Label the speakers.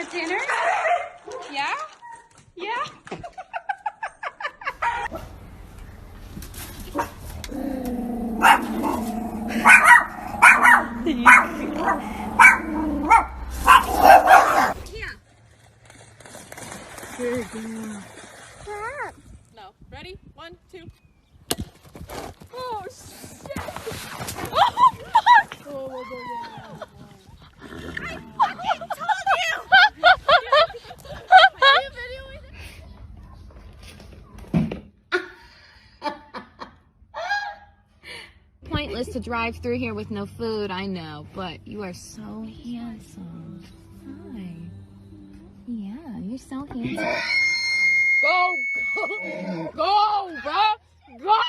Speaker 1: want dinner? Yeah? Yeah? Good girl. No. Ready? 1, 2. Oh, shit! Oh, fuck! Oh, my God. I fucking told you! Are you videoing it? Pointless to drive through here with no food, I know, but you are so handsome. Hi. Yeah, you're so handsome. Go, bro! Go!